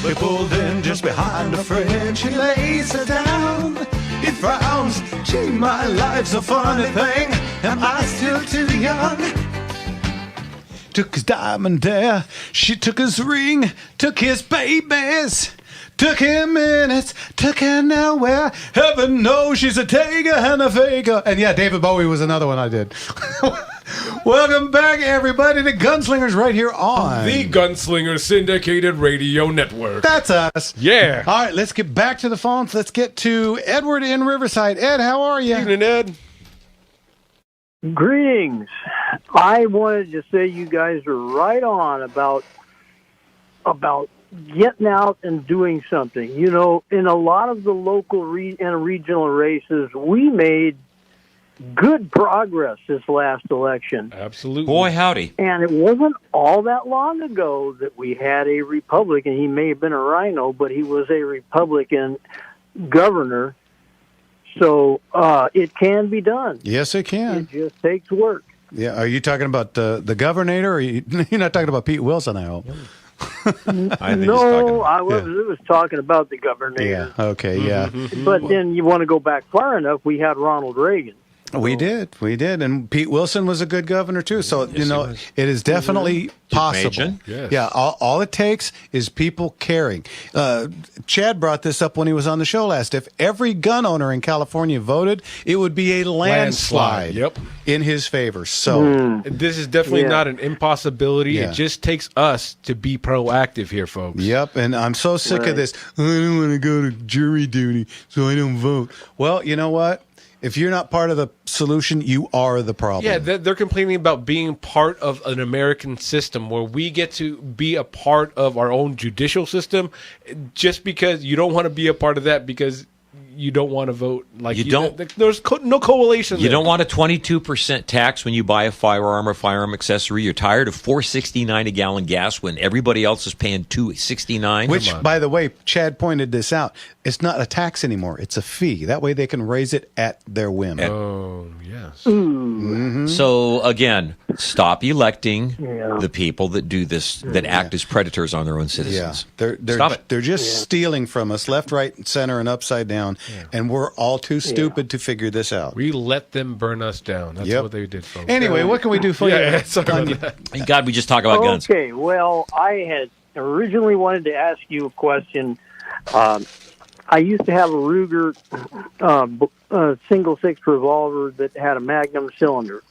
They pulled in just behind a friend. She lays her down. He frowns. Gee, my life's a funny thing. Am I still too young? Took his diamond there. She took his ring. Took his babies. Took him minutes, took her nowhere. Heaven knows she's a taker and a faker. And yeah, David Bowie was another one I did. Welcome back, everybody, to Gunslingers right here on the Gunslinger Syndicated Radio Network. That's us. Yeah. All right, let's get back to the phones. Let's get to Edward in Riverside. Ed, how are you? Evening, Ed. Greetings. I wanted to say you guys are right on about getting out and doing something. You know, in a lot of the local and regional races, we made good progress this last election. Absolutely. Boy, howdy. And it wasn't all that long ago that we had a Republican. He may have been a rhino, but he was a Republican governor. So it can be done. Yes, it can. It just takes work. Yeah. Are you talking about the governor, or you're not talking about Pete Wilson, I hope? I was talking about the governor. Yeah. Okay. Yeah. But then you want to go back far enough, we had Ronald Reagan. We did, and Pete Wilson was a good governor too. So it is definitely possible. Yes. Yeah, all it takes is people caring. Chad brought this up when he was on the show last. If every gun owner in California voted, it would be a landslide. Yep. In his favor. So this is definitely not an impossibility. Yeah. It just takes us to be proactive here, folks. Yep, and I'm so sick of this. I don't want to go to jury duty, so I don't vote. Well, you know what? If you're not part of the solution, you are the problem. Yeah, they're complaining about being part of an American system where we get to be a part of our own judicial system just because you don't want to be a part of that because you don't want to vote. Like You don't. There's no correlation You there. don't want a 22% tax when you buy a firearm or firearm accessory. You're tired of $4.69 a gallon gas when everybody else is paying $2.69. Which, by the way, Chad pointed this out. It's not a tax anymore. It's a fee. That way they can raise it at their whim. Oh, yes. So, again, stop electing the people that do this, that act as predators on their own citizens. They're Stop it. They're just stealing from us left, right, center, and upside down. And we're all too stupid to figure this out. We let them burn us down. That's what they did, folks. Anyway, what can we do for you? Sorry about that. Thank God we just talk about guns. Okay, well, I had originally wanted to ask you a question. I used to have a Ruger single six revolver that had a Magnum cylinder.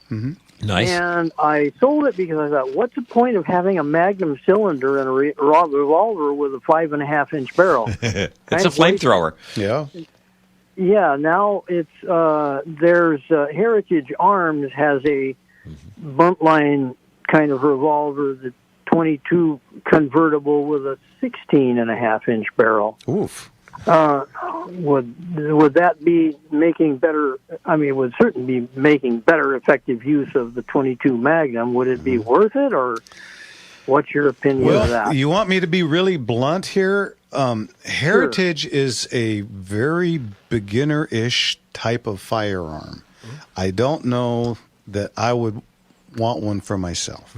Nice. And I sold it because I thought, what's the point of having a Magnum cylinder and a revolver with a 5.5-inch barrel? It's a flamethrower. Yeah. Yeah, now it's there's Heritage Arms has a buntline kind of revolver, the 22 convertible with a 16.5-inch barrel. Oof. Would that be making better? I mean, it would certainly be making better effective use of the 22 Magnum. Would it be worth it, or what's your opinion of that? You want me to be really blunt here? Heritage is a very beginner-ish type of firearm. I don't know that I would want one for myself.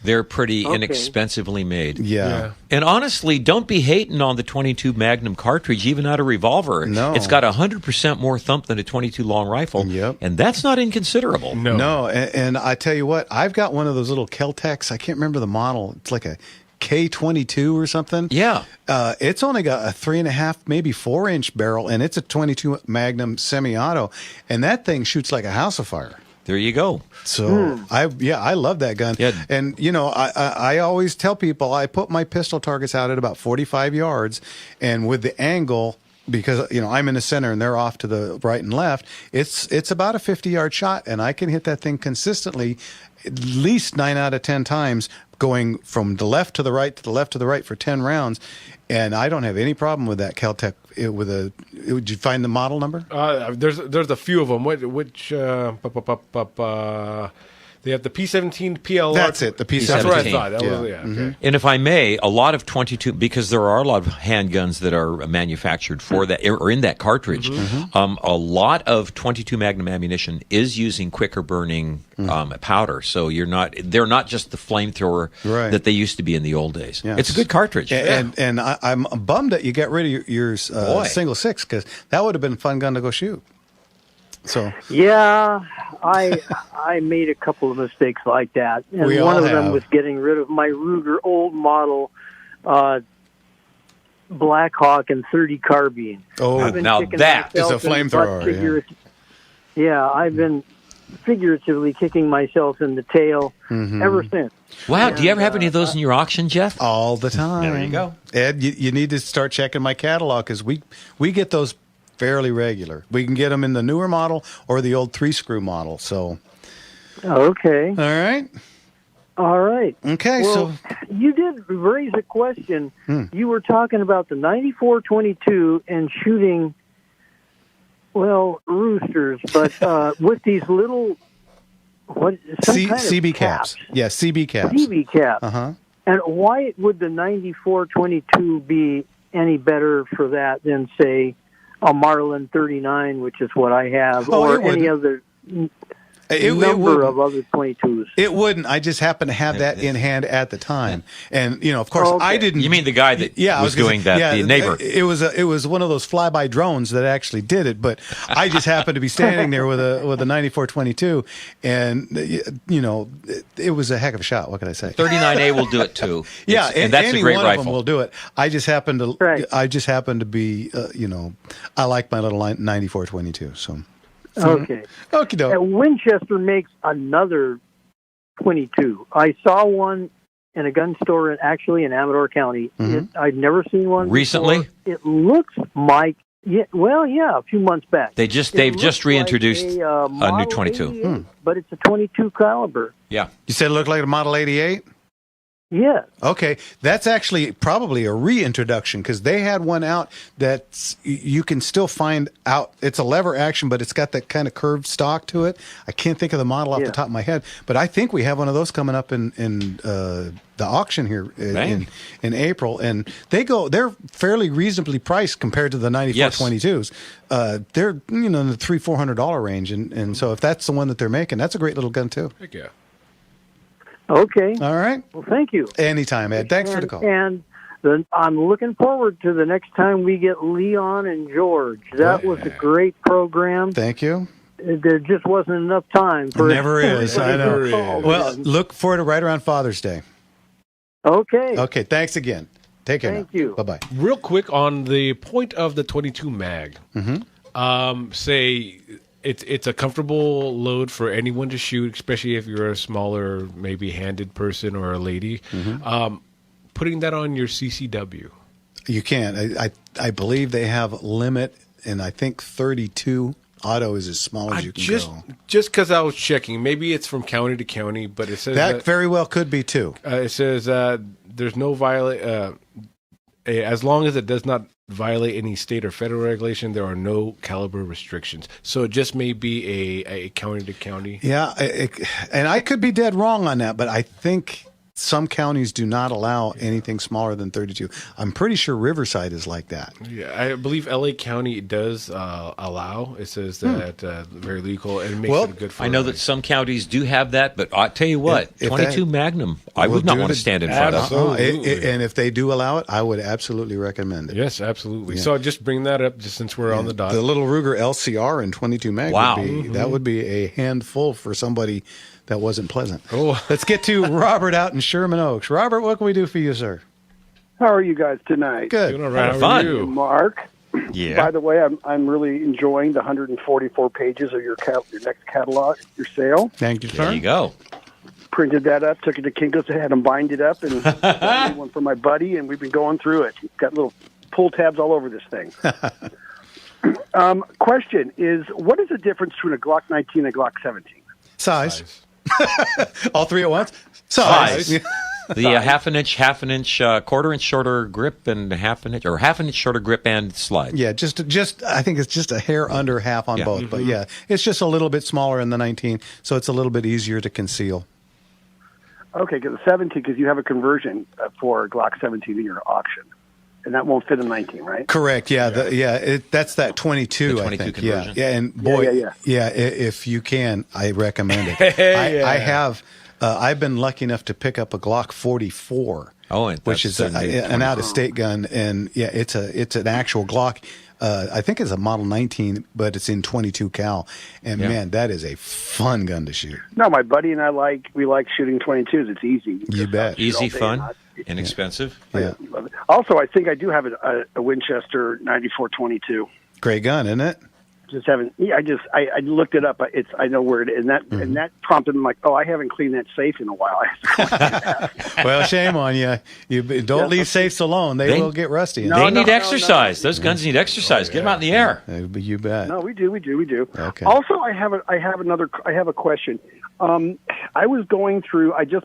They're pretty inexpensively made. Yeah. And honestly, don't be hating on the 22 Magnum cartridge, even out of revolver. No. It's got 100% more thump than a 22 long rifle. Yep. And that's not inconsiderable. No, and I tell you what, I've got one of those little Kel-Tecs. I can't remember the model. It's like a K22 or something. Yeah. It's only got a 3.5, maybe 4-inch barrel, and it's a 22 Magnum semi-auto, and that thing shoots like a house of fire. There you go. So I love that gun. Yeah. And you know, I always tell people I put my pistol targets out at about 45 yards, and with the angle, because you know I'm in the center and they're off to the right and left, it's about a 50-yard shot, and I can hit that thing consistently, at least 9 out of 10 times, going from the left to the right to the left to the right for 10 rounds. And I don't have any problem with that Kel-Tec. Would you find the model number? There's a few of them. They have the P17 PLR. That's it, the P17. That's what I thought. That Yeah. was, okay. And if I may, a lot of 22, because there are a lot of handguns that are manufactured for that or in that cartridge, a lot of 22 Magnum ammunition is using quicker burning powder. So they're not just the flamethrower that they used to be in the old days. Yes. It's a good cartridge. And I'm bummed that you got rid of your single 6, because that would have been a fun gun to go shoot. So Yeah, I made a couple of mistakes like that, and We one all of them have. was getting rid of my Ruger old model Blackhawk and 30 carbine. Oh, I've been now kicking that is a myself in the flamethrower, butt yeah, I've been figuratively kicking myself in the tail ever since. Wow. Do you ever have any of those in your auction, Jeff? all the time. There you go. Ed, you need to start checking my catalog, because we get those fairly regular. We can get them in the newer model or the old 3-screw model. So, Okay. all right. All right. Okay, Well, you did raise a question. You were talking about the 94-22 and shooting, well, roosters, but with these little, CB caps. Yeah, CB caps. CB caps. Uh-huh. And why would the 94-22 be any better for that than, say, a Marlin 39, which is what I have, Oh, or it any wouldn't. other It number wouldn't. of other 22s? It wouldn't. I just happened to have that in hand at the time, and of course, Okay. I didn't. You mean the guy that I was gonna doing say, that, the neighbor? It was one of those flyby drones that actually did it, but I just happened to be standing there with a 94-22, and it was a heck of a shot. What can I say? 39A will do it too. Yeah, and that's any a great one rifle. of them will do it. I just happened to. Right. I just happened to be. I like my little 94-22. So. Okay. Okie doke. Winchester makes another 22. I saw one in a gun store actually in Amador County. I'd never seen one Recently? before. It looks like a few months back. They've just looks reintroduced like a new Model 22. 88, but it's a 22 caliber. Yeah. You said it looked like a Model 88? Yes. Okay, that's actually probably a reintroduction, because they had one out that you can still find out. It's a lever action, but it's got that kind of curved stock to it. I can't think of the model off the top of my head, but I think we have one of those coming up in the auction here in April, and they're fairly reasonably priced compared to the 94-22s. They're in the $300-400 range, and so if that's the one that they're making, that's a great little gun too. Heck yeah. Okay. All right. Well, thank you. Anytime, Ed. Thanks for the call. And I'm looking forward to the next time we get Leon and George. That was a great program. Thank you. There just wasn't enough time for Never is. I know. Never is. Well, look for it right around Father's Day. Okay. Okay. Thanks again. Take care. Thank you. Bye bye. Real quick on the point of the 22 mag. Say it's a comfortable load for anyone to shoot, especially if you're a smaller, maybe handed person or a lady. Putting that on your CCW. You can. I believe they have limit, and I think 32 auto is as small as you can go. Just because I was checking, maybe it's from county to county, but it says That very well could be too. it says there's no as long as it does not violate any state or federal regulation, there are no caliber restrictions. So it just may be a county to county. Yeah, and I could be dead wrong on that, but I think some counties do not allow anything smaller than 32. I'm pretty sure Riverside is like that. Yeah, I believe LA County does allow. It says that very legal and makes it good for. I know that some counties do have that, but I tell you what, If 22 Magnum, I would not want to stand in front of. Absolutely. And if they do allow it, I would absolutely recommend it. Yes, absolutely. So just bring that up, just since we're on the dot. The little Ruger LCR in 22 mag. Wow. That would be a handful for somebody that wasn't pleasant. Oh. Let's get to Robert out in Sherman Oaks. Robert, what can we do for you, sir? How are you guys tonight? Good. Doing all right. How Fun. are you? Mark. Yeah. By the way, I'm really enjoying the 144 pages of your next catalog, your sale. Thank you, sir. There you go. Printed that up, took it to Kinko's, had them bind it up, and got one for my buddy, and we've been going through it. Got little pull tabs all over this thing. Question is, what is the difference between a Glock 19 and a Glock 17? Size. All three at once? Size. The half an inch, quarter inch shorter grip, and half an inch shorter grip and slide. Yeah, just I think it's just a hair under half on both, but yeah, it's just a little bit smaller in the 19, so it's a little bit easier to conceal. Okay, because 17, because you have a conversion for Glock 17 in your auction, and that won't fit in 19, right? Correct. Yeah, that's that 22. The 22 I think. conversion. Yeah, and boy, Yeah. If you can, I recommend it. I have. I've been lucky enough to pick up a Glock 44. Which is an out-of-state gun, and yeah, it's an actual Glock. I think it's a Model 19, but it's in 22 cal, and man, that is a fun gun to shoot. No, my buddy and I like shooting 22s. It's easy. You bet. Easy, fun, inexpensive. Yeah. Also, I think I do have a Winchester 94-22. Great gun, isn't it? Just haven't. Yeah, I looked it up. I know where it is, and that prompted me like, oh, I haven't cleaned that safe in a while. Well, shame on you. You don't leave safes alone; they will get rusty. They need exercise. Those guns need exercise. Get them out in the air. You bet. No, we do. Okay. Also, I have a question. I was going through. I just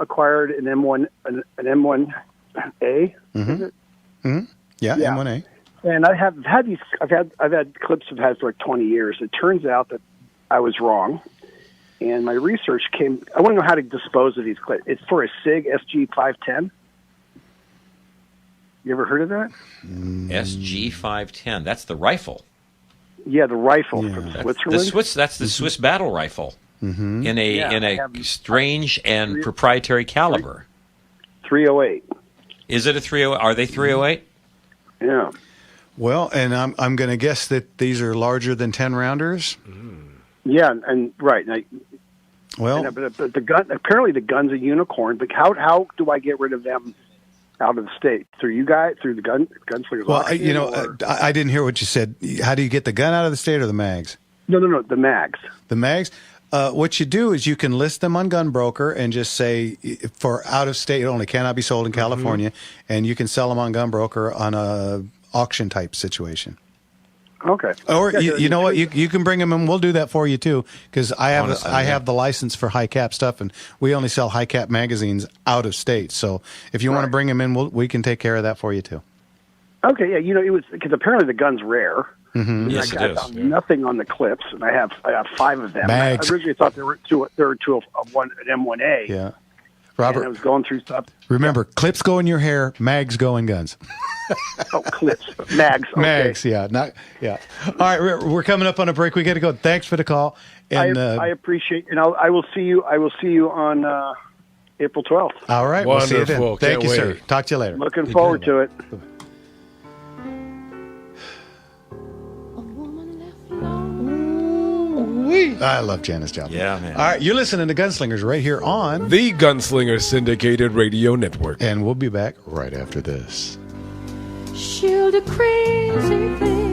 acquired an M1, an M1A. Is it? Mm-hmm. Yeah, M1A. And I've had clips I've had for like 20 years. It turns out that I was wrong, and my research came. I want to know how to dispose of these clips. It's for a SIG SG 510. You ever heard of that? SG 510. That's the rifle. Yeah, the rifle from Switzerland. That's the Swiss battle rifle in a strange and proprietary caliber. 308. Is it a 308? Are they 308? Yeah. Well, and I'm going to guess that these are larger than 10 rounders. Yeah, and right. But the gun, apparently the gun's a unicorn. But how do I get rid of them out of the state? Through you guys? Through the Gunslinger Auctions? I didn't hear what you said. How do you get the gun out of the state or the mags? No, the mags. The mags? What you do is you can list them on Gunbroker and just say for out of state only, cannot be sold in California, and you can sell them on Gunbroker on a auction type situation. Okay. Or you know what, you can bring them and we'll do that for you too, because I have the license for high cap stuff, and we only sell high cap magazines out of state. So if you want to bring them in, we can take care of that for you too. Okay. Yeah. It was because apparently the gun's rare. Mm-hmm. Yes, it I is. found nothing on the clips, and I have 5 of them. Mags. I originally thought there were two of an M1A. Yeah. Robert, and I was going through stuff. Remember, clips go in your hair, mags go in guns. Oh, clips, mags, okay. Mags, yeah. All right, we're coming up on a break. We got to go. Thanks for the call. And I appreciate, and I will see you. I will see you on April 12th. All right, we'll see you then. Wonderful. Thank you, Can't sir. wait. Talk to you later. Looking forward to it. I love Janis Joplin. Yeah, man. All right, you're listening to Gunslingers right here on The Gunslinger Syndicated Radio Network. and we'll be back right after this. She'll do crazy things.